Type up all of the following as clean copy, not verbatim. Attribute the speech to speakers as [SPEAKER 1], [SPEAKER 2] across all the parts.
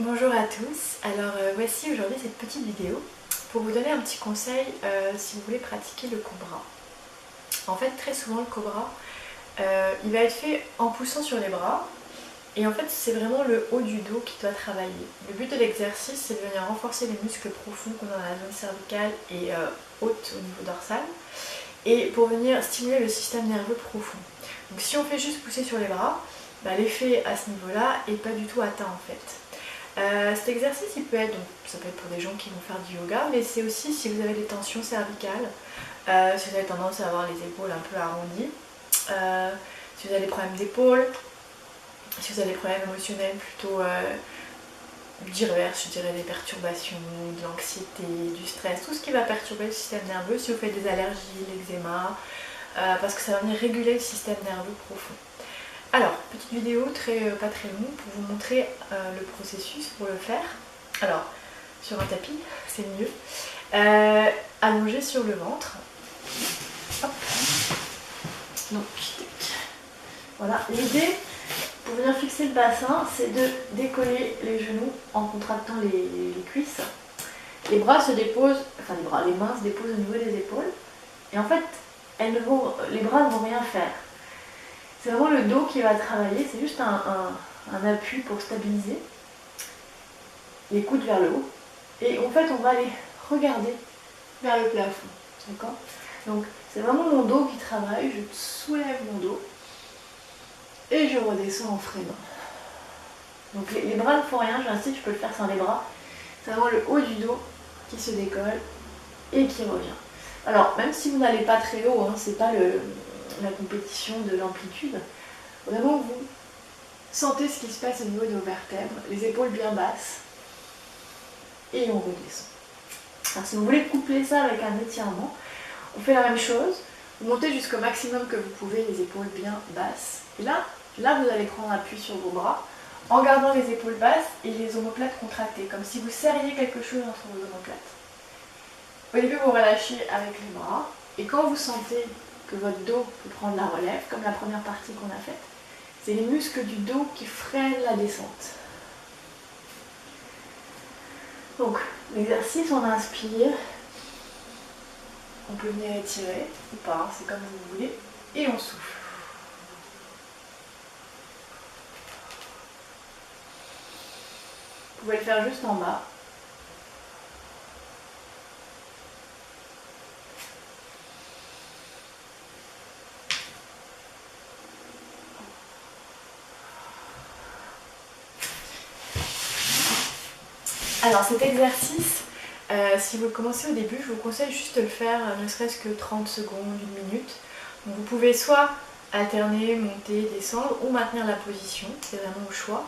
[SPEAKER 1] Bonjour à tous, alors voici aujourd'hui cette petite vidéo pour vous donner un petit conseil si vous voulez pratiquer le cobra. En fait très souvent le cobra il va être fait en poussant sur les bras et en fait c'est vraiment le haut du dos qui doit travailler. Le but de l'exercice c'est de venir renforcer les muscles profonds qu'on a dans la zone cervicale et haute au niveau dorsal et pour venir stimuler le système nerveux profond. Donc si on fait juste pousser sur les bras, l'effet à ce niveau là n'est pas du tout atteint en fait. Cet exercice il peut être, donc, ça peut être pour des gens qui vont faire du yoga, mais c'est aussi si vous avez des tensions cervicales, si vous avez tendance à avoir les épaules un peu arrondies, si vous avez des problèmes d'épaule, si vous avez des problèmes émotionnels plutôt divers, je dirais des perturbations, de l'anxiété, du stress, tout ce qui va perturber le système nerveux, si vous faites des allergies, l'eczéma, parce que ça va venir réguler le système nerveux profond. Alors, petite vidéo pas très longue pour vous montrer le processus pour le faire. Alors, sur un tapis, c'est mieux. Allongé sur le ventre. Hop. Donc, voilà. L'idée, pour venir fixer le bassin, c'est de décoller les genoux en contractant les cuisses. Les bras se déposent, enfin les mains se déposent au niveau des épaules. Et en fait, les bras ne vont rien faire. C'est vraiment le dos qui va travailler, c'est juste un appui pour stabiliser. Les coudes vers le haut. Et en fait, on va aller regarder vers le plafond. D'accord ? Donc, c'est vraiment mon dos qui travaille. Je soulève mon dos. Et je redescends en freinant. Donc, les bras ne font rien. J'insiste, je peux le faire sans les bras. C'est vraiment le haut du dos qui se décolle et qui revient. Alors, même si vous n'allez pas très haut, hein, c'est pas la compétition de l'amplitude, vraiment vous sentez ce qui se passe au niveau de vos vertèbres, les épaules bien basses, et on redescend. Alors si vous voulez coupler ça avec un étirement, on fait la même chose, vous montez jusqu'au maximum que vous pouvez, les épaules bien basses, et là vous allez prendre appui sur vos bras, en gardant les épaules basses et les omoplates contractées, comme si vous serriez quelque chose entre vos omoplates. Au début vous relâchez avec les bras, et quand vous sentez que votre dos peut prendre la relève, comme la première partie qu'on a faite, c'est les muscles du dos qui freinent la descente. Donc, l'exercice, on inspire, on peut venir étirer, ou pas, c'est comme vous voulez, et on souffle. Vous pouvez le faire juste en bas. Alors cet exercice, si vous le commencez au début, je vous conseille juste de le faire ne serait-ce que 30 secondes, une minute. Donc vous pouvez soit alterner, monter, descendre ou maintenir la position, c'est vraiment au choix.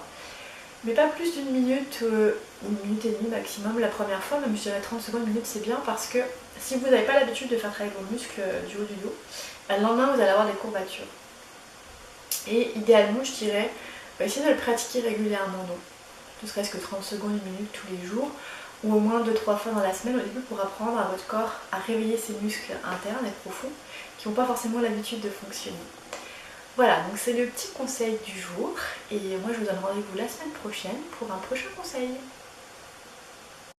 [SPEAKER 1] Mais pas plus d'une minute, une minute et demie maximum la première fois, même je dirais 30 secondes, une minute c'est bien parce que si vous n'avez pas l'habitude de faire travailler vos muscles du haut du dos, le lendemain vous allez avoir des courbatures. Et idéalement je dirais, essayez de le pratiquer régulièrement. Donc, ne serait-ce que 30 secondes, une minute tous les jours, ou au moins 2-3 fois dans la semaine au début pour apprendre à votre corps à réveiller ses muscles internes et profonds qui n'ont pas forcément l'habitude de fonctionner. Voilà, donc c'est le petit conseil du jour et moi je vous donne rendez-vous la semaine prochaine pour un prochain conseil.